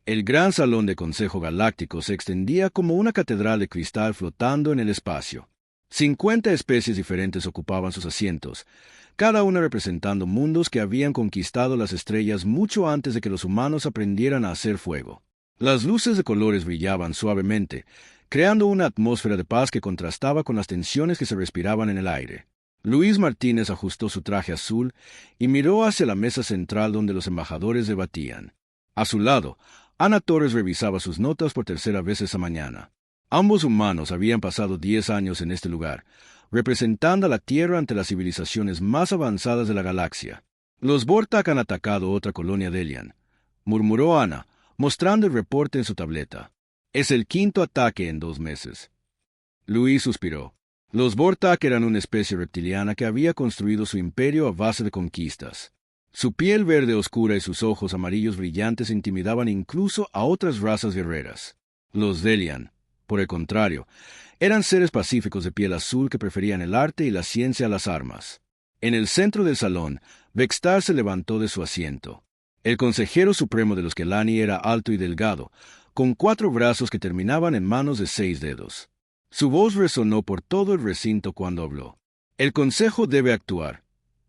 El gran salón de Consejo Galáctico se extendía como una catedral de cristal flotando en el espacio. 50 especies diferentes ocupaban sus asientos, cada una representando mundos que habían conquistado las estrellas mucho antes de que los humanos aprendieran a hacer fuego. Las luces de colores brillaban suavemente, creando una atmósfera de paz que contrastaba con las tensiones que se respiraban en el aire. Luis Martínez ajustó su traje azul y miró hacia la mesa central donde los embajadores debatían. A su lado, Ana Torres revisaba sus notas por tercera vez esa mañana. Ambos humanos habían pasado 10 años en este lugar, representando a la Tierra ante las civilizaciones más avanzadas de la galaxia. Los Vortak han atacado otra colonia Delian, murmuró Ana, mostrando el reporte en su tableta. Es el quinto ataque en 2 meses. Luis suspiró. Los Vortak eran una especie reptiliana que había construido su imperio a base de conquistas. Su piel verde oscura y sus ojos amarillos brillantes intimidaban incluso a otras razas guerreras. Los Delian, por el contrario, eran seres pacíficos de piel azul que preferían el arte y la ciencia a las armas. En el centro del salón, Vextar se levantó de su asiento. El consejero supremo de los Kelani era alto y delgado, con 4 brazos que terminaban en manos de 6 dedos. Su voz resonó por todo el recinto cuando habló. El consejo debe actuar,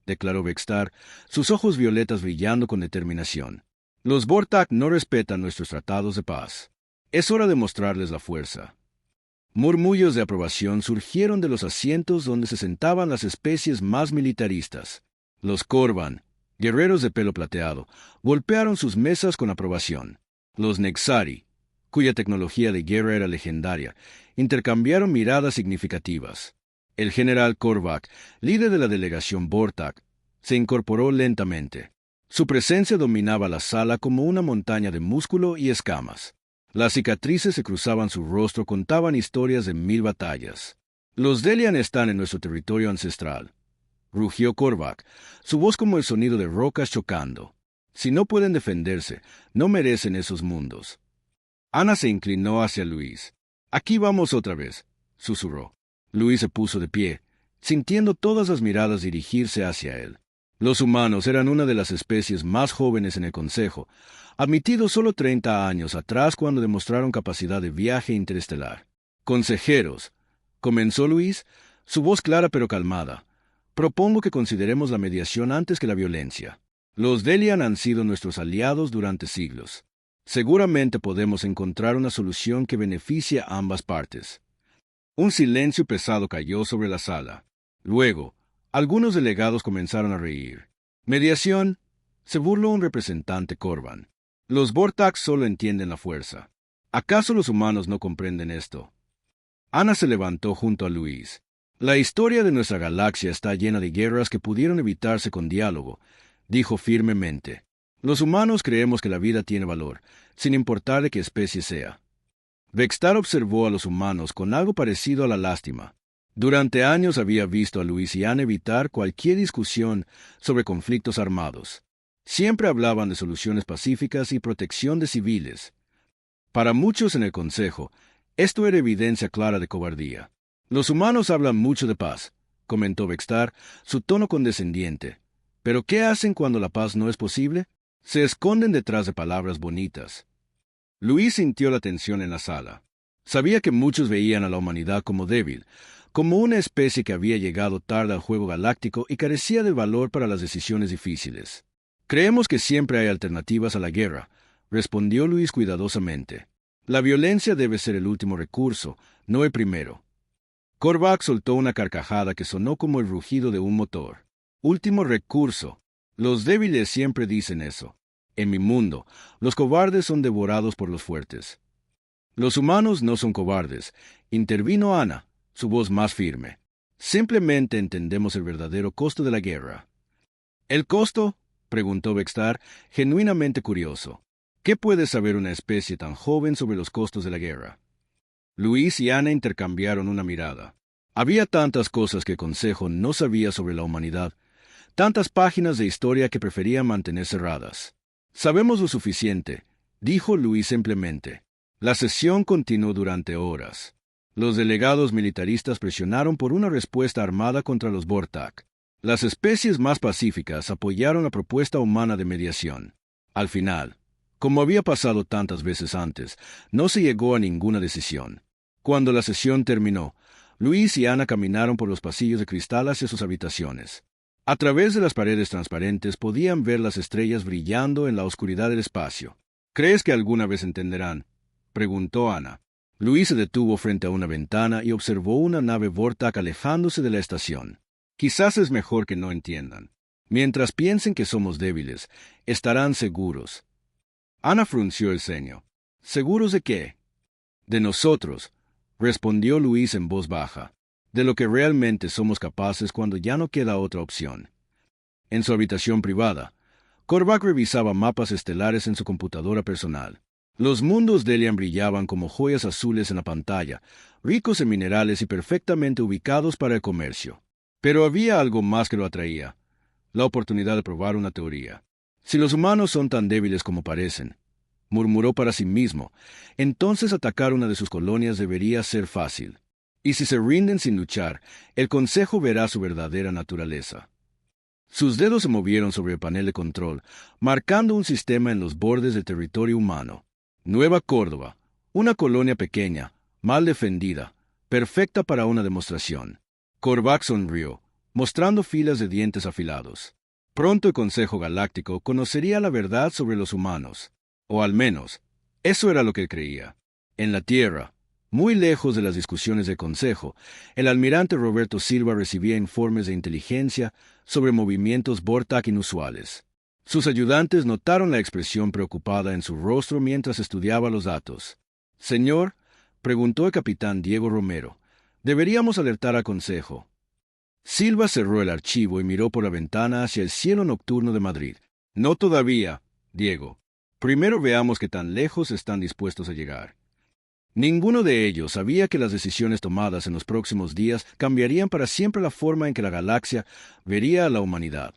declaró Vextar, sus ojos violetas brillando con determinación. Los Vortak no respetan nuestros tratados de paz. Es hora de mostrarles la fuerza. Murmullos de aprobación surgieron de los asientos donde se sentaban las especies más militaristas. Los Korvan, guerreros de pelo plateado, golpearon sus mesas con aprobación. Los Nexari, cuya tecnología de guerra era legendaria, intercambiaron miradas significativas. El general Korvac, líder de la delegación Vortak, se incorporó lentamente. Su presencia dominaba la sala como una montaña de músculo y escamas. Las cicatrices que cruzaban su rostro contaban historias de 1000 batallas. Los Delian están en nuestro territorio ancestral, rugió Korvac, su voz como el sonido de rocas chocando. Si no pueden defenderse, no merecen esos mundos. Ana se inclinó hacia Luis. Aquí vamos otra vez, susurró. Luis se puso de pie, sintiendo todas las miradas dirigirse hacia él. Los humanos eran una de las especies más jóvenes en el Consejo, admitidos solo 30 años atrás cuando demostraron capacidad de viaje interestelar. Consejeros, comenzó Luis, su voz clara pero calmada. Propongo que consideremos la mediación antes que la violencia. Los Delian han sido nuestros aliados durante siglos. Seguramente podemos encontrar una solución que beneficie a ambas partes. Un silencio pesado cayó sobre la sala. Luego, algunos delegados comenzaron a reír. ¿Mediación? Se burló un representante Korvan. Los Vortak solo entienden la fuerza. ¿Acaso los humanos no comprenden esto? Ana se levantó junto a Luis. La historia de nuestra galaxia está llena de guerras que pudieron evitarse con diálogo, dijo firmemente. Los humanos creemos que la vida tiene valor, sin importar de qué especie sea. Vextar observó a los humanos con algo parecido a la lástima. Durante años había visto a Luis y Ana evitar cualquier discusión sobre conflictos armados. Siempre hablaban de soluciones pacíficas y protección de civiles. Para muchos en el Consejo, esto era evidencia clara de cobardía. Los humanos hablan mucho de paz, comentó Vextar, su tono condescendiente. ¿Pero qué hacen cuando la paz no es posible? Se esconden detrás de palabras bonitas. Luis sintió la tensión en la sala. Sabía que muchos veían a la humanidad como débil, como una especie que había llegado tarde al juego galáctico y carecía de valor para las decisiones difíciles. Creemos que siempre hay alternativas a la guerra, respondió Luis cuidadosamente. La violencia debe ser el último recurso, no el primero. Korvac soltó una carcajada que sonó como el rugido de un motor. Último recurso. Los débiles siempre dicen eso. En mi mundo, los cobardes son devorados por los fuertes. Los humanos no son cobardes, intervino Ana, su voz más firme. Simplemente entendemos el verdadero costo de la guerra. ¿El costo? Preguntó Vextar, genuinamente curioso. ¿Qué puede saber una especie tan joven sobre los costos de la guerra? Luis y Ana intercambiaron una mirada. Había tantas cosas que el Consejo no sabía sobre la humanidad, tantas páginas de historia que prefería mantener cerradas. Sabemos lo suficiente, dijo Luis simplemente. La sesión continuó durante horas. Los delegados militaristas presionaron por una respuesta armada contra los Vortak. Las especies más pacíficas apoyaron la propuesta humana de mediación. Al final, Como había pasado tantas veces antes, no se llegó a ninguna decisión. Cuando la sesión terminó, Luis y Ana caminaron por los pasillos de cristal hacia sus habitaciones. A través de las paredes transparentes podían ver las estrellas brillando en la oscuridad del espacio. ¿Crees que alguna vez entenderán?, preguntó Ana. Luis se detuvo frente a una ventana y observó una nave Vortak alejándose de la estación. Quizás es mejor que no entiendan. Mientras piensen que somos débiles, estarán seguros. Ana frunció el ceño. ¿Seguros de qué? De nosotros, respondió Luis en voz baja. De lo que realmente somos capaces cuando ya no queda otra opción. En su habitación privada, Korvac revisaba mapas estelares en su computadora personal. Los mundos de Delian brillaban como joyas azules en la pantalla, ricos en minerales y perfectamente ubicados para el comercio. Pero había algo más que lo atraía: la oportunidad de probar una teoría. Si los humanos son tan débiles como parecen, murmuró para sí mismo, entonces atacar una de sus colonias debería ser fácil. Y si se rinden sin luchar, el Consejo verá su verdadera naturaleza. Sus dedos se movieron sobre el panel de control, marcando un sistema en los bordes del territorio humano. Nueva Córdoba, una colonia pequeña, mal defendida, perfecta para una demostración. Korvac sonrió, mostrando filas de dientes afilados. Pronto el Consejo Galáctico conocería la verdad sobre los humanos. O al menos, eso era lo que él creía. En la Tierra, muy lejos de las discusiones del Consejo, el almirante Roberto Silva recibía informes de inteligencia sobre movimientos Vortak inusuales. Sus ayudantes notaron la expresión preocupada en su rostro mientras estudiaba los datos. «Señor», preguntó el capitán Diego Romero, «¿deberíamos alertar al Consejo?» Silva cerró el archivo y miró por la ventana hacia el cielo nocturno de Madrid. «No todavía, Diego. Primero veamos qué tan lejos están dispuestos a llegar». Ninguno de ellos sabía que las decisiones tomadas en los próximos días cambiarían para siempre la forma en que la galaxia vería a la humanidad.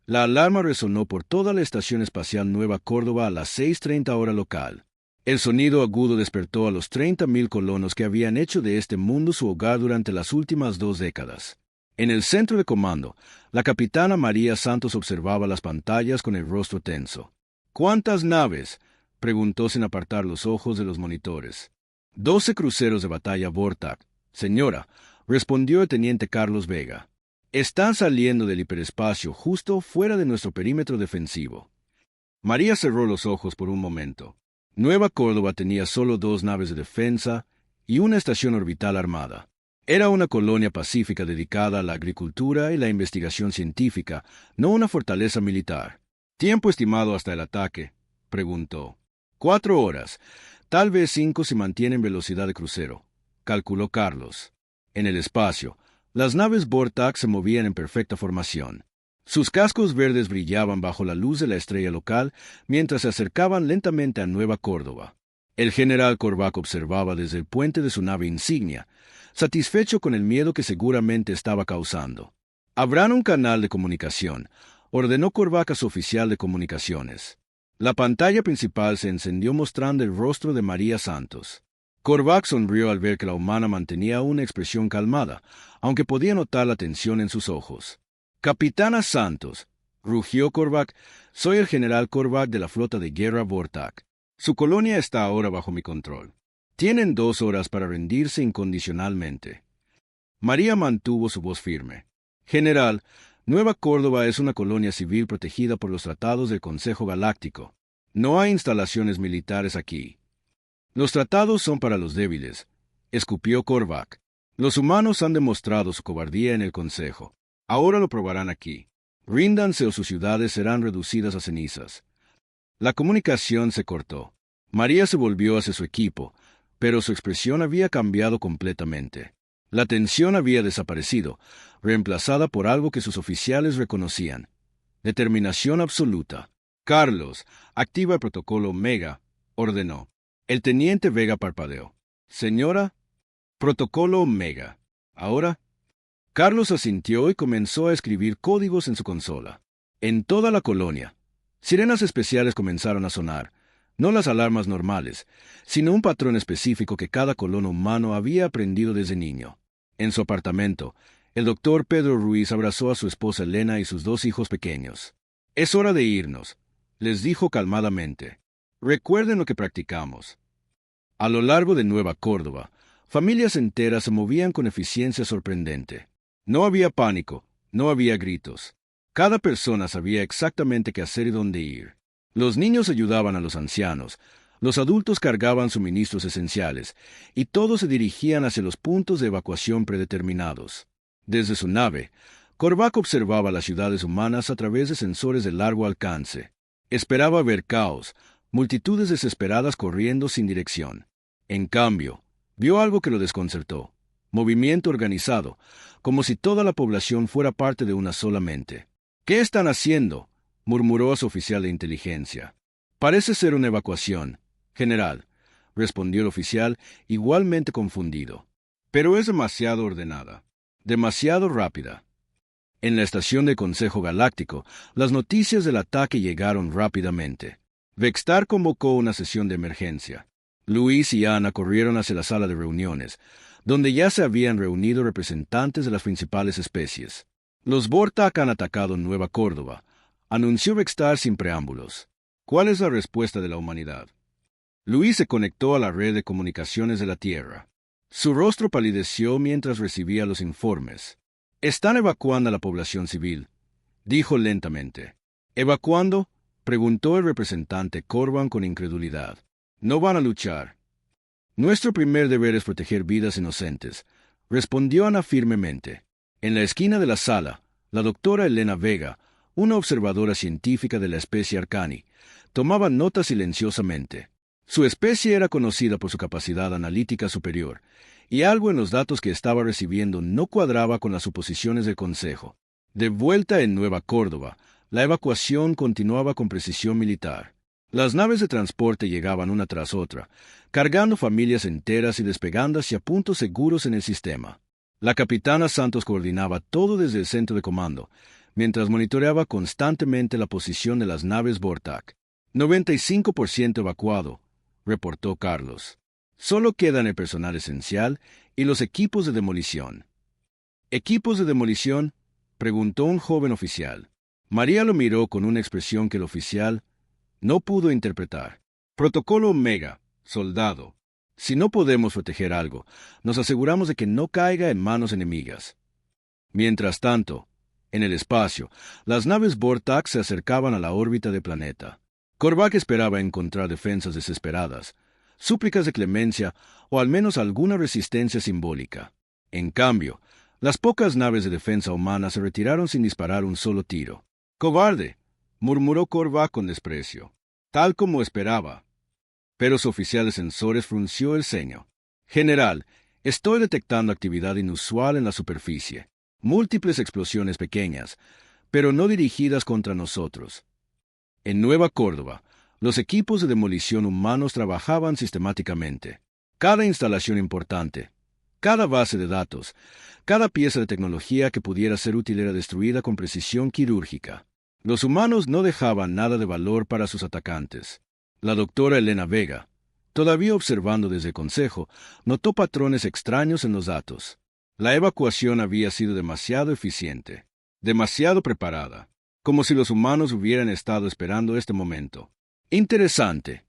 La alarma resonó por toda la Estación Espacial Nueva Córdoba a las 6:30 hora local. El sonido agudo despertó a los 30.000 colonos que habían hecho de este mundo su hogar durante las últimas 2 décadas. En el centro de comando, la capitana María Santos observaba las pantallas con el rostro tenso. «¿Cuántas naves?», preguntó sin apartar los ojos de los monitores. 12 cruceros de batalla Vortak, señora», respondió el teniente Carlos Vega. «Están saliendo del hiperespacio justo fuera de nuestro perímetro defensivo». María cerró los ojos por un momento. Nueva Córdoba tenía solo 2 naves de defensa y una estación orbital armada. Era una colonia pacífica dedicada a la agricultura y la investigación científica, no una fortaleza militar. «¿Tiempo estimado hasta el ataque?», preguntó. 4 horas. Tal vez 5 si mantienen velocidad de crucero, calculó Carlos. En el espacio, las naves Vortak se movían en perfecta formación. Sus cascos verdes brillaban bajo la luz de la estrella local mientras se acercaban lentamente a Nueva Córdoba. El general Korvac observaba desde el puente de su nave insignia, satisfecho con el miedo que seguramente estaba causando. «Abran un canal de comunicación», ordenó Korvac a su oficial de comunicaciones. La pantalla principal se encendió mostrando el rostro de María Santos. Korvac sonrió al ver que la humana mantenía una expresión calmada, aunque podía notar la tensión en sus ojos. «Capitana Santos», rugió Korvac, «soy el general Korvac de la flota de guerra Vortak. Su colonia está ahora bajo mi control. Tienen 2 horas para rendirse incondicionalmente». María mantuvo su voz firme. «General, Nueva Córdoba es una colonia civil protegida por los tratados del Consejo Galáctico. No hay instalaciones militares aquí». «Los tratados son para los débiles», escupió Korvac. «Los humanos han demostrado su cobardía en el Consejo. Ahora lo probarán aquí. Ríndanse o sus ciudades serán reducidas a cenizas». La comunicación se cortó. María se volvió hacia su equipo, pero su expresión había cambiado completamente. La tensión había desaparecido, reemplazada por algo que sus oficiales reconocían: determinación absoluta. «Carlos, activa el protocolo Omega», ordenó. El teniente Vega parpadeó. «Señora, protocolo Omega. Ahora». Carlos asintió y comenzó a escribir códigos en su consola. En toda la colonia, sirenas especiales comenzaron a sonar, no las alarmas normales, sino un patrón específico que cada colono humano había aprendido desde niño. En su apartamento, el doctor Pedro Ruiz abrazó a su esposa Elena y sus 2 hijos pequeños. «Es hora de irnos», les dijo calmadamente. Recuerden lo que practicamos. A lo largo de Nueva Córdoba, familias enteras se movían con eficiencia sorprendente. No había pánico, no había gritos. Cada persona sabía exactamente qué hacer y dónde ir. Los niños ayudaban a los ancianos, los adultos cargaban suministros esenciales, y todos se dirigían hacia los puntos de evacuación predeterminados. Desde su nave, Korvac observaba las ciudades humanas a través de sensores de largo alcance. Esperaba ver caos, multitudes desesperadas corriendo sin dirección. En cambio, vio algo que lo desconcertó: movimiento organizado, como si toda la población fuera parte de una sola mente. «¿Qué están haciendo?», murmuró a su oficial de inteligencia. «Parece ser una evacuación, general», respondió el oficial, igualmente confundido. «Pero es demasiado ordenada, demasiado rápida». En la estación del Consejo Galáctico, las noticias del ataque llegaron rápidamente. Vextar convocó una sesión de emergencia. Luis y Ana corrieron hacia la sala de reuniones, donde ya se habían reunido representantes de las principales especies. «Los Vortak han atacado Nueva Córdoba», anunció Vextar sin preámbulos. «¿Cuál es la respuesta de la humanidad?». Luis se conectó a la red de comunicaciones de la Tierra. Su rostro palideció mientras recibía los informes. «Están evacuando a la población civil», dijo lentamente. «¿Evacuando?», preguntó el representante Corban con incredulidad. «No van a luchar». «Nuestro primer deber es proteger vidas inocentes», respondió Ana firmemente. En la esquina de la sala, la doctora Elena Vega, una observadora científica de la especie Arcani, tomaba nota silenciosamente. Su especie era conocida por su capacidad analítica superior, y algo en los datos que estaba recibiendo no cuadraba con las suposiciones del Consejo. De vuelta en Nueva Córdoba, la evacuación continuaba con precisión militar. Las naves de transporte llegaban una tras otra, cargando familias enteras y despegando hacia puntos seguros en el sistema. La capitana Santos coordinaba todo desde el centro de comando, mientras monitoreaba constantemente la posición de las naves Vortak. 95% evacuado, reportó Carlos. Solo quedan el personal esencial y los equipos de demolición. ¿Equipos de demolición?, preguntó un joven oficial. María lo miró con una expresión que el oficial no pudo interpretar. «Protocolo Omega, soldado. Si no podemos proteger algo, nos aseguramos de que no caiga en manos enemigas». Mientras tanto, en el espacio, las naves Vortak se acercaban a la órbita del planeta. Korvac esperaba encontrar defensas desesperadas, súplicas de clemencia o al menos alguna resistencia simbólica. En cambio, las pocas naves de defensa humana se retiraron sin disparar un solo tiro. «¡Cobarde!», murmuró Korvac con desprecio. «Tal como esperaba». Pero su oficial de sensores frunció el ceño. «General, estoy detectando actividad inusual en la superficie. Múltiples explosiones pequeñas, pero no dirigidas contra nosotros». En Nueva Córdoba, los equipos de demolición humanos trabajaban sistemáticamente. Cada instalación importante, cada base de datos, cada pieza de tecnología que pudiera ser útil era destruida con precisión quirúrgica. Los humanos no dejaban nada de valor para sus atacantes. La doctora Elena Vega, todavía observando desde el Consejo, notó patrones extraños en los datos. La evacuación había sido demasiado eficiente, demasiado preparada, como si los humanos hubieran estado esperando este momento. «Interesante»,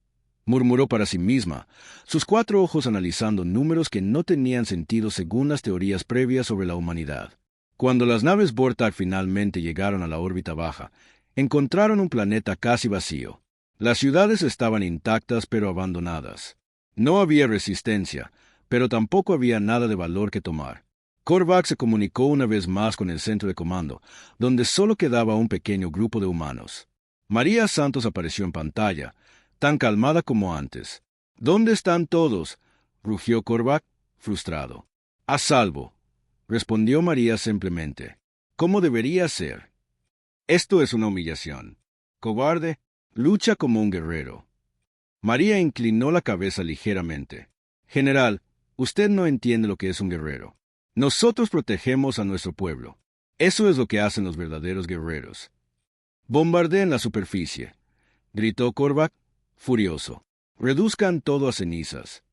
murmuró para sí misma, sus 4 ojos analizando números que no tenían sentido según las teorías previas sobre la humanidad. Cuando las naves Vortak finalmente llegaron a la órbita baja, encontraron un planeta casi vacío. Las ciudades estaban intactas pero abandonadas. No había resistencia, pero tampoco había nada de valor que tomar. Korvac se comunicó una vez más con el centro de comando, donde solo quedaba un pequeño grupo de humanos. María Santos apareció en pantalla, tan calmada como antes. «¿Dónde están todos?», rugió Korvac, frustrado. «A salvo», respondió María simplemente. «¿Cómo debería ser?». «Esto es una humillación. Cobarde, lucha como un guerrero». María inclinó la cabeza ligeramente. «General, usted no entiende lo que es un guerrero. Nosotros protegemos a nuestro pueblo. Eso es lo que hacen los verdaderos guerreros». «Bombardeen la superficie», gritó Korvac, furioso. «Reduzcan todo a cenizas».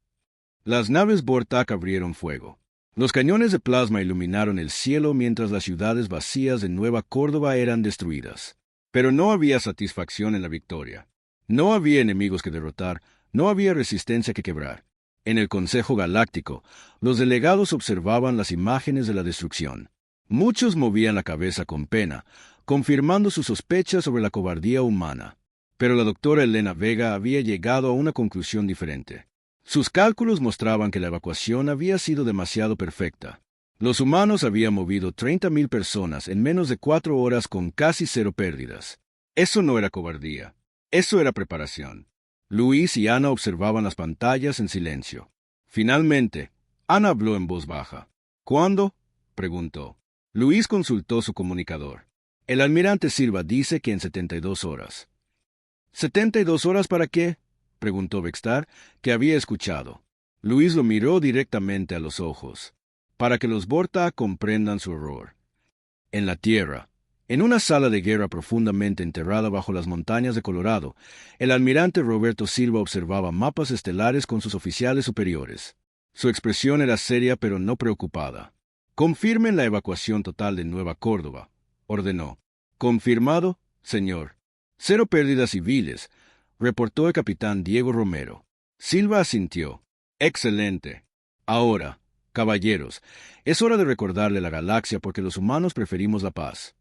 Las naves Vortak abrieron fuego. Los cañones de plasma iluminaron el cielo mientras las ciudades vacías de Nueva Córdoba eran destruidas. Pero no había satisfacción en la victoria. No había enemigos que derrotar, no había resistencia que quebrar. En el Consejo Galáctico, los delegados observaban las imágenes de la destrucción. Muchos movían la cabeza con pena, confirmando sus sospechas sobre la cobardía humana. Pero la doctora Elena Vega había llegado a una conclusión diferente. Sus cálculos mostraban que la evacuación había sido demasiado perfecta. Los humanos habían movido 30.000 personas en menos de 4 horas con casi 0 pérdidas. Eso no era cobardía. Eso era preparación. Luis y Ana observaban las pantallas en silencio. Finalmente, Ana habló en voz baja. ¿Cuándo?, preguntó. Luis consultó su comunicador. El almirante Silva dice que en 72 horas. ¿72 horas para qué?, preguntó Vextar, que había escuchado. Luis lo miró directamente a los ojos. Para que los Vorta comprendan su horror. En la Tierra, en una sala de guerra profundamente enterrada bajo las montañas de Colorado, el almirante Roberto Silva observaba mapas estelares con sus oficiales superiores. Su expresión era seria pero no preocupada. «Confirmen la evacuación total de Nueva Córdoba», ordenó. «Confirmado, señor. 0 pérdidas civiles», reportó el capitán Diego Romero. Silva asintió. «Excelente. Ahora, caballeros, es hora de recordarle la galaxia porque los humanos preferimos la paz».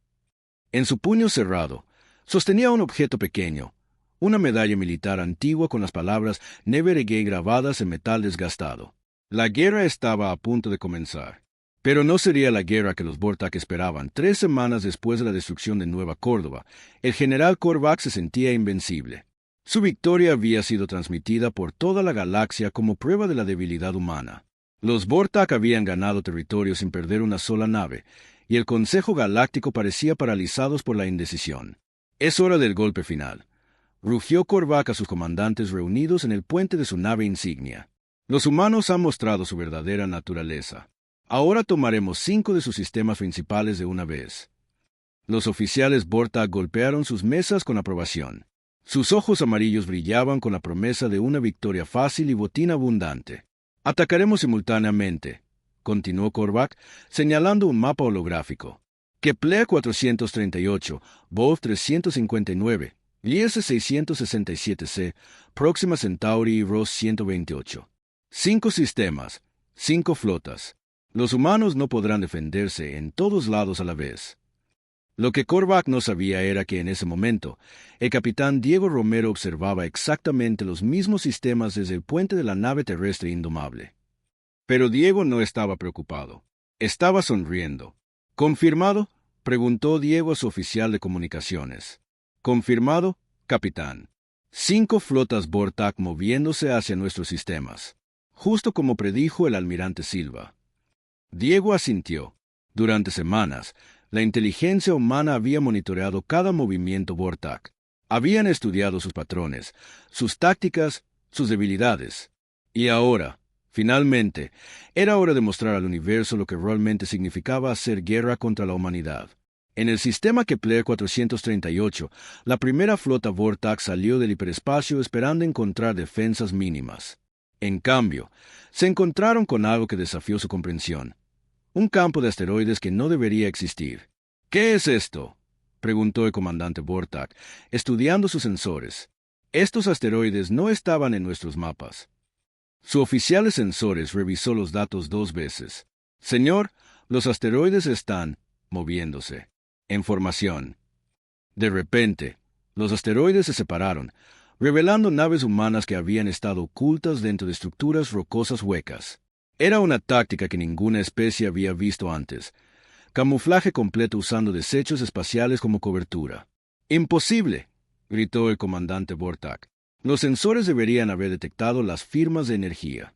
En su puño cerrado, sostenía un objeto pequeño, una medalla militar antigua con las palabras Never Again grabadas en metal desgastado. La guerra estaba a punto de comenzar. Pero no sería la guerra que los Vortak esperaban. 3 semanas después de la destrucción de Nueva Córdoba, el general Korvac se sentía invencible. Su victoria había sido transmitida por toda la galaxia como prueba de la debilidad humana. Los Vortak habían ganado territorio sin perder una sola nave, y el Consejo Galáctico parecía paralizados por la indecisión. «Es hora del golpe final», rugió Korvac a sus comandantes reunidos en el puente de su nave insignia. «Los humanos han mostrado su verdadera naturaleza. Ahora tomaremos 5 de sus sistemas principales de una vez». Los oficiales Vortak golpearon sus mesas con aprobación. Sus ojos amarillos brillaban con la promesa de una victoria fácil y botín abundante. «Atacaremos simultáneamente», continuó Korvac, señalando un mapa holográfico. Kepler 438, Wolf 359, Liese 667c, Próxima Centauri y Ross 128. 5 sistemas, 5 flotas. Los humanos no podrán defenderse en todos lados a la vez. Lo que Korvac no sabía era que en ese momento, el capitán Diego Romero observaba exactamente los mismos sistemas desde el puente de la nave terrestre indomable. Pero Diego no estaba preocupado. Estaba sonriendo. «¿Confirmado?», preguntó Diego a su oficial de comunicaciones. «Confirmado, capitán. 5 flotas Vortak moviéndose hacia nuestros sistemas, justo como predijo el almirante Silva». Diego asintió. Durante semanas, la inteligencia humana había monitoreado cada movimiento Vortak. Habían estudiado sus patrones, sus tácticas, sus debilidades. Y ahora, finalmente, era hora de mostrar al universo lo que realmente significaba hacer guerra contra la humanidad. En el sistema Kepler 438, la primera flota Vortak salió del hiperespacio esperando encontrar defensas mínimas. En cambio, se encontraron con algo que desafió su comprensión. Un campo de asteroides que no debería existir. «¿Qué es esto?», preguntó el comandante Vortak, estudiando sus sensores. «Estos asteroides no estaban en nuestros mapas». Su oficial de sensores revisó los datos 2 veces. «Señor, los asteroides están moviéndose. En formación». De repente, los asteroides se separaron, revelando naves humanas que habían estado ocultas dentro de estructuras rocosas huecas. Era una táctica que ninguna especie había visto antes. Camuflaje completo usando desechos espaciales como cobertura. «¡Imposible!», gritó el comandante Vortak. «Los sensores deberían haber detectado las firmas de energía».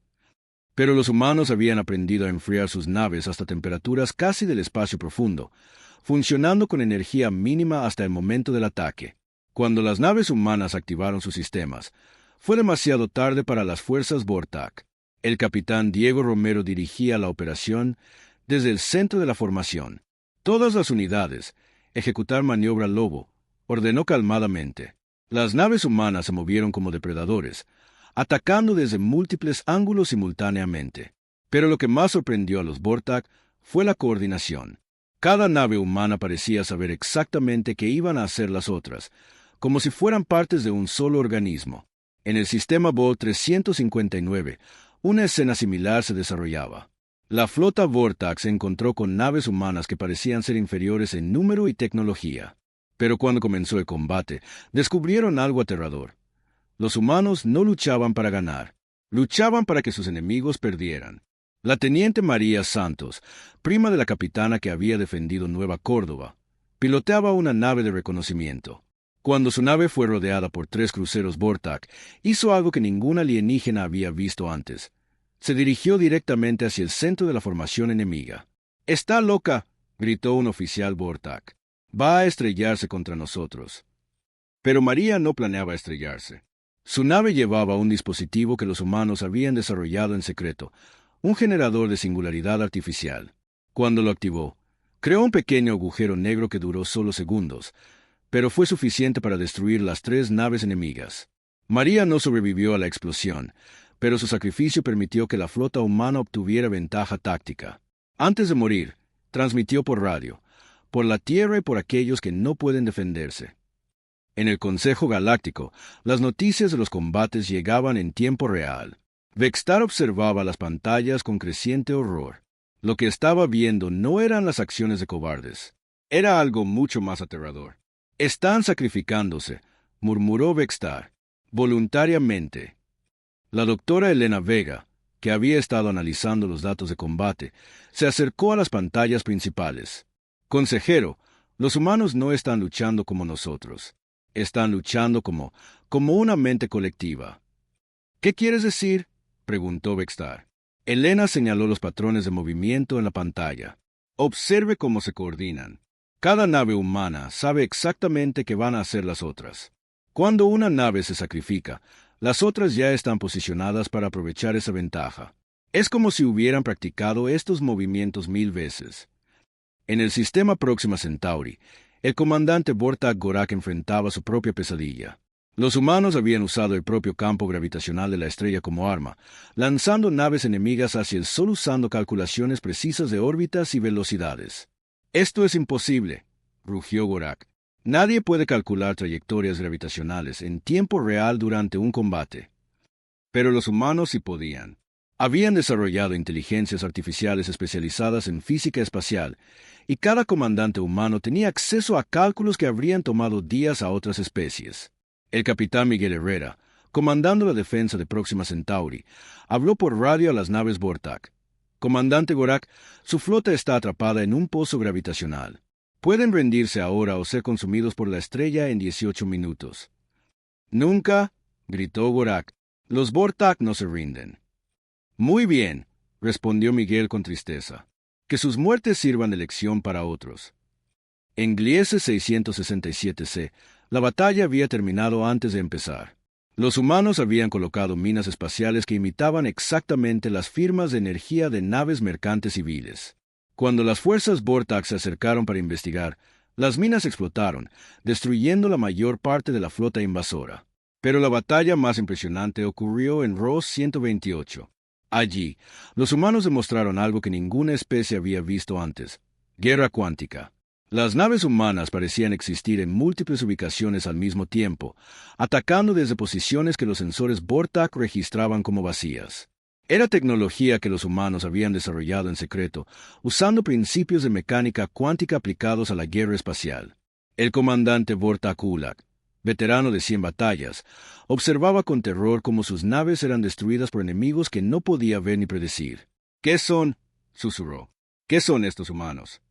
Pero los humanos habían aprendido a enfriar sus naves hasta temperaturas casi del espacio profundo, funcionando con energía mínima hasta el momento del ataque. Cuando las naves humanas activaron sus sistemas, fue demasiado tarde para las fuerzas Vortak. El capitán Diego Romero dirigía la operación desde el centro de la formación. «Todas las unidades, ejecutar maniobra Lobo», ordenó calmadamente. Las naves humanas se movieron como depredadores, atacando desde múltiples ángulos simultáneamente. Pero lo que más sorprendió a los Vortak fue la coordinación. Cada nave humana parecía saber exactamente qué iban a hacer las otras, como si fueran partes de un solo organismo. En el sistema Bo 359, una escena similar se desarrollaba. La flota Vortax se encontró con naves humanas que parecían ser inferiores en número y tecnología. Pero cuando comenzó el combate, descubrieron algo aterrador. Los humanos no luchaban para ganar, luchaban para que sus enemigos perdieran. La teniente María Santos, prima de la capitana que había defendido Nueva Córdoba, piloteaba una nave de reconocimiento. Cuando su nave fue rodeada por 3 cruceros Vortax, hizo algo que ningún alienígena había visto antes. Se dirigió directamente hacia el centro de la formación enemiga. «¡Está loca!», gritó un oficial Vortax. «Va a estrellarse contra nosotros». Pero María no planeaba estrellarse. Su nave llevaba un dispositivo que los humanos habían desarrollado en secreto, un generador de singularidad artificial. Cuando lo activó, creó un pequeño agujero negro que duró solo segundos, pero fue suficiente para destruir las 3 naves enemigas. María no sobrevivió a la explosión, pero su sacrificio permitió que la flota humana obtuviera ventaja táctica. Antes de morir, transmitió por radio, por la Tierra y por aquellos que no pueden defenderse. En el Consejo Galáctico, las noticias de los combates llegaban en tiempo real. Vextar observaba las pantallas con creciente horror. Lo que estaba viendo no eran las acciones de cobardes. Era algo mucho más aterrador. «Están sacrificándose», murmuró Vextar, «voluntariamente». La doctora Elena Vega, que había estado analizando los datos de combate, se acercó a las pantallas principales. «Consejero, los humanos no están luchando como nosotros. Están luchando como una mente colectiva». «¿Qué quieres decir?», preguntó Vextar. Elena señaló los patrones de movimiento en la pantalla. «Observe cómo se coordinan. Cada nave humana sabe exactamente qué van a hacer las otras. Cuando una nave se sacrifica, las otras ya están posicionadas para aprovechar esa ventaja. Es como si hubieran practicado estos movimientos 1000 veces». En el sistema Próxima Centauri, el comandante Vortax Gorak enfrentaba su propia pesadilla. Los humanos habían usado el propio campo gravitacional de la estrella como arma, lanzando naves enemigas hacia el Sol usando calculaciones precisas de órbitas y velocidades. «Esto es imposible», rugió Gorak. «Nadie puede calcular trayectorias gravitacionales en tiempo real durante un combate». Pero los humanos sí podían. Habían desarrollado inteligencias artificiales especializadas en física espacial, y cada comandante humano tenía acceso a cálculos que habrían tomado días a otras especies. El capitán Miguel Herrera, comandando la defensa de Próxima Centauri, habló por radio a las naves Vortax. «Comandante Gorak, su flota está atrapada en un pozo gravitacional. Pueden rendirse ahora o ser consumidos por la estrella en 18 minutos». «Nunca», gritó Gorak, «los Vortax no se rinden». «Muy bien», respondió Miguel con tristeza. «Que sus muertes sirvan de lección para otros». En Gliese 667c, la batalla había terminado antes de empezar. Los humanos habían colocado minas espaciales que imitaban exactamente las firmas de energía de naves mercantes civiles. Cuando las fuerzas Vortax se acercaron para investigar, las minas explotaron, destruyendo la mayor parte de la flota invasora. Pero la batalla más impresionante ocurrió en Ross 128. Allí, los humanos demostraron algo que ninguna especie había visto antes: guerra cuántica. Las naves humanas parecían existir en múltiples ubicaciones al mismo tiempo, atacando desde posiciones que los sensores Vortax registraban como vacías. Era tecnología que los humanos habían desarrollado en secreto, usando principios de mecánica cuántica aplicados a la guerra espacial. El comandante Vortax Kulak, veterano de 100 batallas, observaba con terror cómo sus naves eran destruidas por enemigos que no podía ver ni predecir. «¿Qué son?», susurró. «¿Qué son estos humanos?».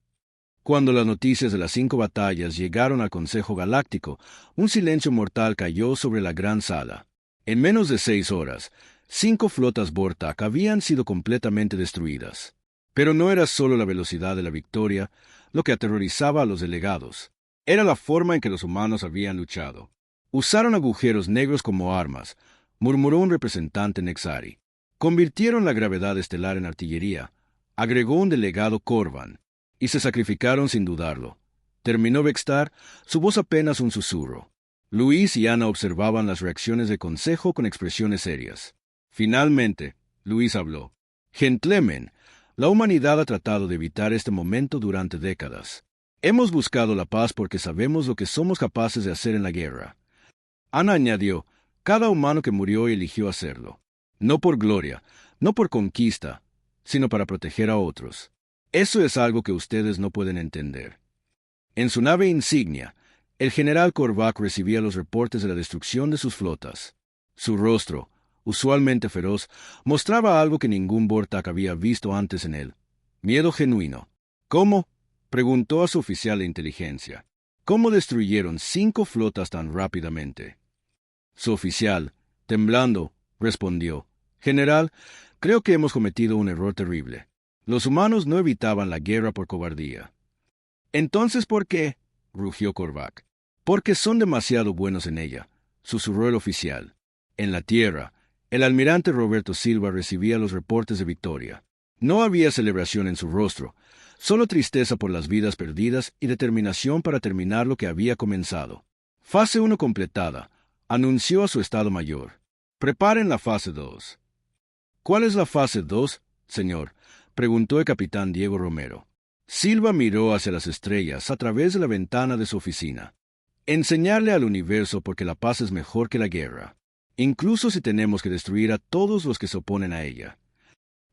Cuando las noticias de las 5 batallas llegaron al Consejo Galáctico, un silencio mortal cayó sobre la gran sala. En menos de 6 horas, 5 flotas Vortax habían sido completamente destruidas. Pero no era solo la velocidad de la victoria lo que aterrorizaba a los delegados. Era la forma en que los humanos habían luchado. «Usaron agujeros negros como armas», murmuró un representante Nexari. «Convirtieron la gravedad estelar en artillería», agregó un delegado Corvan. «Y se sacrificaron sin dudarlo». Terminó Vextar, su voz apenas un susurro. Luis y Ana observaban las reacciones del consejo con expresiones serias. Finalmente, Luis habló. «Gentlemen, la humanidad ha tratado de evitar este momento durante décadas. Hemos buscado la paz porque sabemos lo que somos capaces de hacer en la guerra. Ana añadió, cada humano que murió eligió hacerlo. No por gloria, no por conquista, sino para proteger a otros. Eso es algo que ustedes no pueden entender. En su nave insignia, el general Korvac recibía los reportes de la destrucción de sus flotas. Su rostro, usualmente feroz, mostraba algo que ningún Vortak había visto antes en él. Miedo genuino. ¿Cómo? Preguntó a su oficial de inteligencia. ¿Cómo destruyeron 5 flotas tan rápidamente? Su oficial, temblando, respondió, General, creo que hemos cometido un error terrible. Los humanos no evitaban la guerra por cobardía. ¿Entonces por qué? Rugió Korvac. Porque son demasiado buenos en ella, susurró el oficial. En la tierra, el almirante Roberto Silva recibía los reportes de victoria. No había celebración en su rostro, solo tristeza por las vidas perdidas y determinación para terminar lo que había comenzado. Fase 1 completada, anunció a su Estado Mayor. Preparen la fase 2. ¿Cuál es la fase 2, señor? Preguntó el capitán Diego Romero. Silva miró hacia las estrellas a través de la ventana de su oficina. Enseñarle al universo porque la paz es mejor que la guerra, incluso si tenemos que destruir a todos los que se oponen a ella.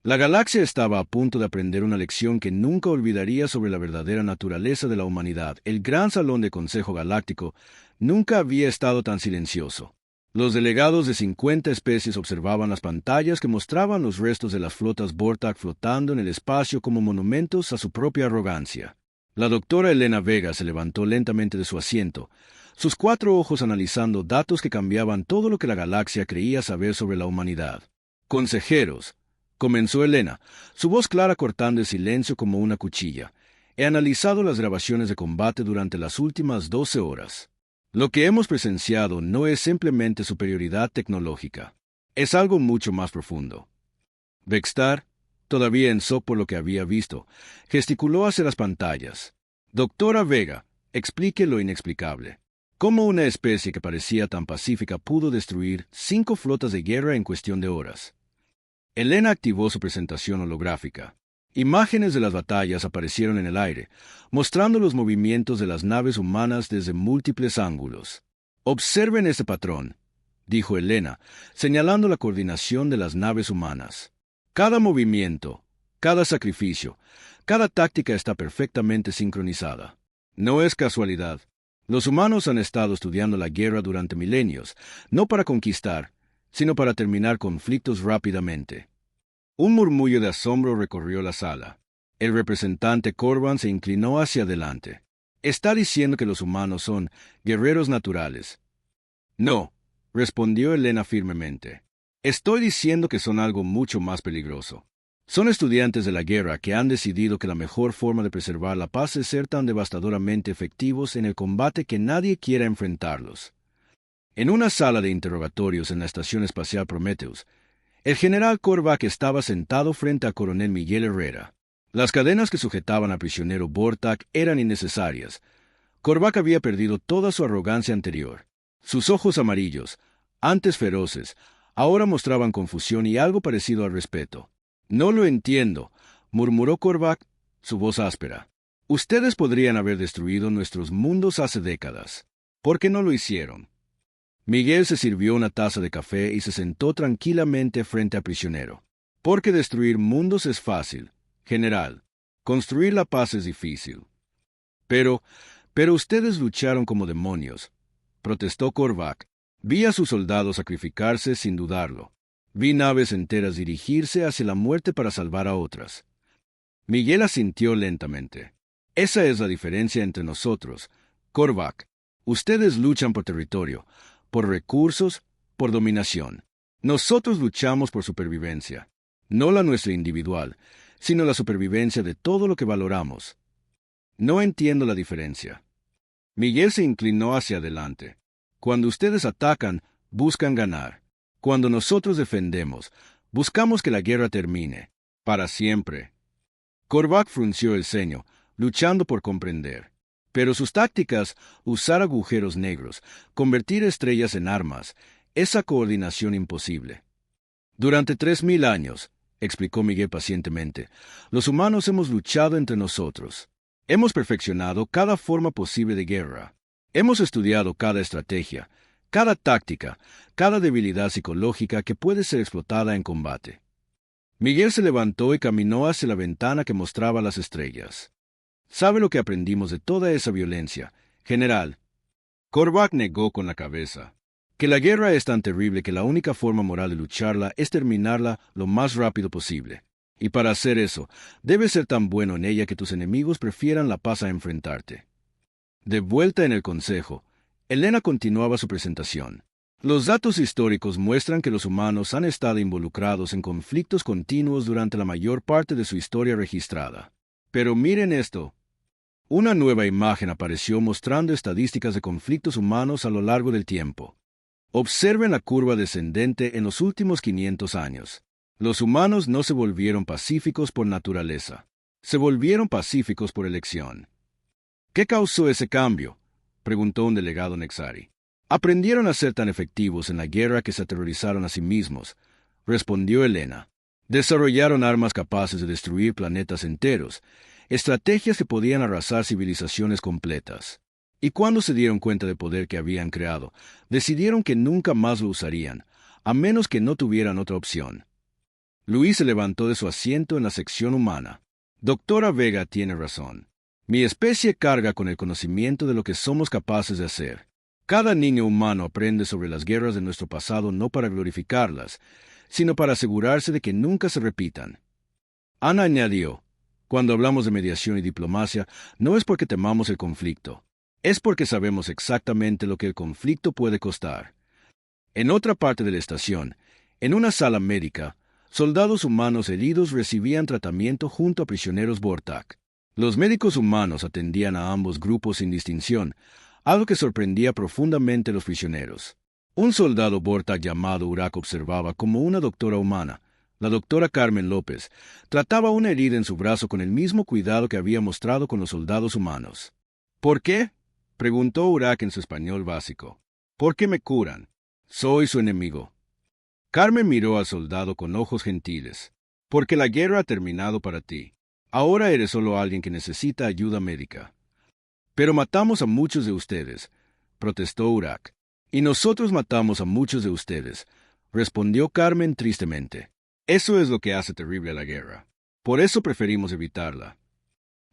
La galaxia estaba a punto de aprender una lección que nunca olvidaría sobre la verdadera naturaleza de la humanidad. El gran salón de Consejo Galáctico nunca había estado tan silencioso. Los delegados de 50 especies observaban las pantallas que mostraban los restos de las flotas Vortak flotando en el espacio como monumentos a su propia arrogancia. La doctora Elena Vega se levantó lentamente de su asiento, sus 4 ojos analizando datos que cambiaban todo lo que la galaxia creía saber sobre la humanidad. Consejeros, comenzó Elena, su voz clara cortando el silencio como una cuchilla. He analizado las grabaciones de combate durante las últimas 12 horas. Lo que hemos presenciado no es simplemente superioridad tecnológica. Es algo mucho más profundo. Vextar, todavía en shock por lo que había visto, gesticuló hacia las pantallas. Doctora Vega, explique lo inexplicable. ¿Cómo una especie que parecía tan pacífica pudo destruir 5 flotas de guerra en cuestión de horas? Elena activó su presentación holográfica. Imágenes de las batallas aparecieron en el aire, mostrando los movimientos de las naves humanas desde múltiples ángulos. Observen este patrón, dijo Elena, señalando la coordinación de las naves humanas. Cada movimiento, cada sacrificio, cada táctica está perfectamente sincronizada. No es casualidad. Los humanos han estado estudiando la guerra durante milenios, no para conquistar, sino para terminar conflictos rápidamente. Un murmullo de asombro recorrió la sala. El representante Corban se inclinó hacia adelante. ¿Está diciendo que los humanos son guerreros naturales? No, respondió Elena firmemente. Estoy diciendo que son algo mucho más peligroso. Son estudiantes de la guerra que han decidido que la mejor forma de preservar la paz es ser tan devastadoramente efectivos en el combate que nadie quiera enfrentarlos. En una sala de interrogatorios en la Estación Espacial Prometheus, el general Korvac estaba sentado frente al coronel Miguel Herrera. Las cadenas que sujetaban al prisionero Vortak eran innecesarias. Korvac había perdido toda su arrogancia anterior. Sus ojos amarillos, antes feroces, ahora mostraban confusión y algo parecido al respeto. No lo entiendo, murmuró Korvac, su voz áspera. Ustedes podrían haber destruido nuestros mundos hace décadas. ¿Por qué no lo hicieron? Miguel se sirvió una taza de café y se sentó tranquilamente frente al prisionero. Porque destruir mundos es fácil, general. Construir la paz es difícil. Pero ustedes lucharon como demonios, protestó Korvac. Vi a sus soldados sacrificarse sin dudarlo. Vi naves enteras dirigirse hacia la muerte para salvar a otras. Miguel asintió lentamente. Esa es la diferencia entre nosotros, Korvac. Ustedes luchan por territorio, por recursos, por dominación. Nosotros luchamos por supervivencia. No la nuestra individual, sino la supervivencia de todo lo que valoramos. No entiendo la diferencia. Miguel se inclinó hacia adelante. Cuando ustedes atacan, buscan ganar. Cuando nosotros defendemos, buscamos que la guerra termine. Para siempre. Korvac frunció el ceño, luchando por comprender. Pero sus tácticas, usar agujeros negros, convertir estrellas en armas, esa coordinación imposible. Durante 3000 años, explicó Miguel pacientemente, los humanos hemos luchado entre nosotros. Hemos perfeccionado cada forma posible de guerra. Hemos estudiado cada estrategia, Cada táctica, cada debilidad psicológica que puede ser explotada en combate. Miguel se levantó y caminó hacia la ventana que mostraba las estrellas. ¿Sabe lo que aprendimos de toda esa violencia, general? Korvac negó con la cabeza. Que la guerra es tan terrible que la única forma moral de lucharla es terminarla lo más rápido posible. Y para hacer eso, debes ser tan bueno en ella que tus enemigos prefieran la paz a enfrentarte. De vuelta en el consejo, Elena continuaba su presentación. Los datos históricos muestran que los humanos han estado involucrados en conflictos continuos durante la mayor parte de su historia registrada. Pero miren esto. Una nueva imagen apareció mostrando estadísticas de conflictos humanos a lo largo del tiempo. Observen la curva descendente en los últimos 500 años. Los humanos no se volvieron pacíficos por naturaleza. Se volvieron pacíficos por elección. ¿Qué causó ese cambio?, preguntó un delegado Nexari. Aprendieron a ser tan efectivos en la guerra que se aterrorizaron a sí mismos, respondió Elena. Desarrollaron armas capaces de destruir planetas enteros, estrategias que podían arrasar civilizaciones completas. Y cuando se dieron cuenta del poder que habían creado, decidieron que nunca más lo usarían, a menos que no tuvieran otra opción. Luis se levantó de su asiento en la sección humana. Doctora Vega tiene razón. Mi especie carga con el conocimiento de lo que somos capaces de hacer. Cada niño humano aprende sobre las guerras de nuestro pasado no para glorificarlas, sino para asegurarse de que nunca se repitan. Ana añadió, cuando hablamos de mediación y diplomacia, no es porque temamos el conflicto, es porque sabemos exactamente lo que el conflicto puede costar. En otra parte de la estación, en una sala médica, soldados humanos heridos recibían tratamiento junto a prisioneros Vortak. Los médicos humanos atendían a ambos grupos sin distinción, algo que sorprendía profundamente a los prisioneros. Un soldado Vortak llamado Urak observaba cómo una doctora humana, la doctora Carmen López, trataba una herida en su brazo con el mismo cuidado que había mostrado con los soldados humanos. ¿Por qué?, preguntó Urak en su español básico. ¿Por qué me curan? Soy su enemigo. Carmen miró al soldado con ojos gentiles. Porque la guerra ha terminado para ti. Ahora eres solo alguien que necesita ayuda médica. Pero matamos a muchos de ustedes, protestó Urak. Y nosotros matamos a muchos de ustedes, respondió Carmen tristemente. Eso es lo que hace terrible a la guerra. Por eso preferimos evitarla.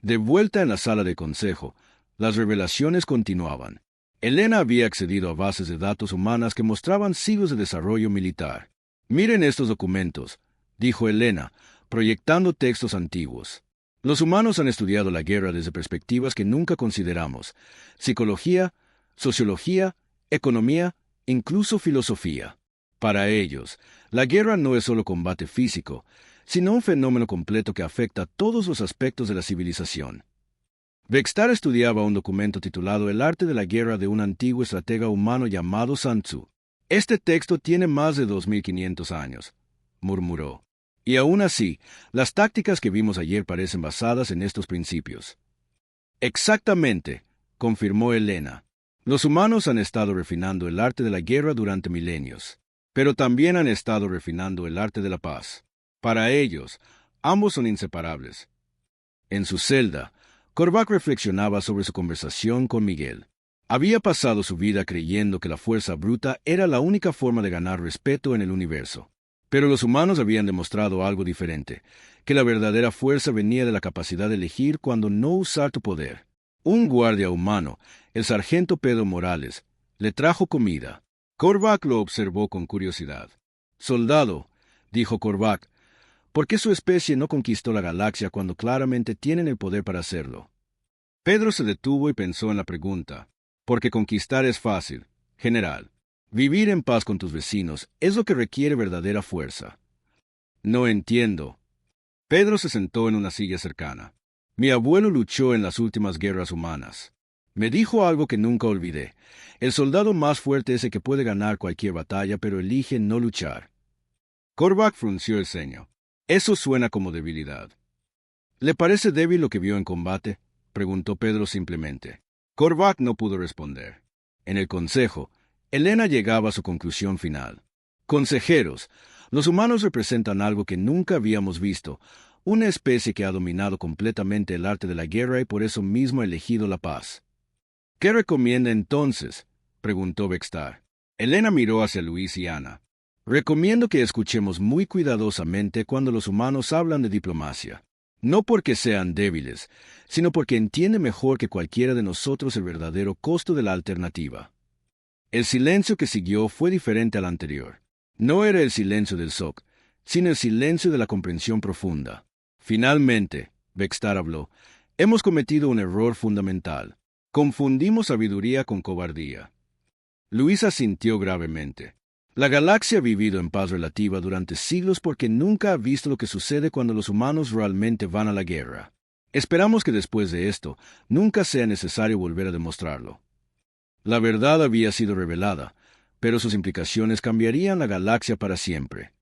De vuelta en la sala de consejo, las revelaciones continuaban. Elena había accedido a bases de datos humanas que mostraban siglos de desarrollo militar. Miren estos documentos, dijo Elena, proyectando textos antiguos. Los humanos han estudiado la guerra desde perspectivas que nunca consideramos: psicología, sociología, economía, incluso filosofía. Para ellos, la guerra no es solo combate físico, sino un fenómeno completo que afecta a todos los aspectos de la civilización. Vextar estudiaba un documento titulado El arte de la guerra de un antiguo estratega humano llamado Sun Tzu. Este texto tiene más de 2500 años, murmuró. Y aún así, las tácticas que vimos ayer parecen basadas en estos principios. Exactamente, confirmó Elena. Los humanos han estado refinando el arte de la guerra durante milenios, pero también han estado refinando el arte de la paz. Para ellos, ambos son inseparables. En su celda, Korvac reflexionaba sobre su conversación con Miguel. Había pasado su vida creyendo que la fuerza bruta era la única forma de ganar respeto en el universo. Pero los humanos habían demostrado algo diferente, que la verdadera fuerza venía de la capacidad de elegir cuándo no usar tu poder. Un guardia humano, el sargento Pedro Morales, le trajo comida. Korvac lo observó con curiosidad. Soldado, dijo Korvac, ¿por qué su especie no conquistó la galaxia cuando claramente tienen el poder para hacerlo? Pedro se detuvo y pensó en la pregunta. Porque conquistar es fácil, general. Vivir en paz con tus vecinos es lo que requiere verdadera fuerza. No entiendo. Pedro se sentó en una silla cercana. Mi abuelo luchó en las últimas guerras humanas. Me dijo algo que nunca olvidé. El soldado más fuerte es el que puede ganar cualquier batalla, pero elige no luchar. Korvac frunció el ceño. Eso suena como debilidad. ¿Le parece débil lo que vio en combate?, preguntó Pedro simplemente. Korvac no pudo responder. En el consejo, Elena llegaba a su conclusión final. Consejeros, los humanos representan algo que nunca habíamos visto, una especie que ha dominado completamente el arte de la guerra y por eso mismo ha elegido la paz. ¿Qué recomienda entonces?, preguntó Vextar. Elena miró hacia Luis y Ana. Recomiendo que escuchemos muy cuidadosamente cuando los humanos hablan de diplomacia. No porque sean débiles, sino porque entienden mejor que cualquiera de nosotros el verdadero costo de la alternativa. El silencio que siguió fue diferente al anterior. No era el silencio del shock, sino el silencio de la comprensión profunda. Finalmente, Beckstar habló, hemos cometido un error fundamental. Confundimos sabiduría con cobardía. Luisa sintió gravemente. La galaxia ha vivido en paz relativa durante siglos porque nunca ha visto lo que sucede cuando los humanos realmente van a la guerra. Esperamos que después de esto nunca sea necesario volver a demostrarlo. La verdad había sido revelada, pero sus implicaciones cambiarían la galaxia para siempre.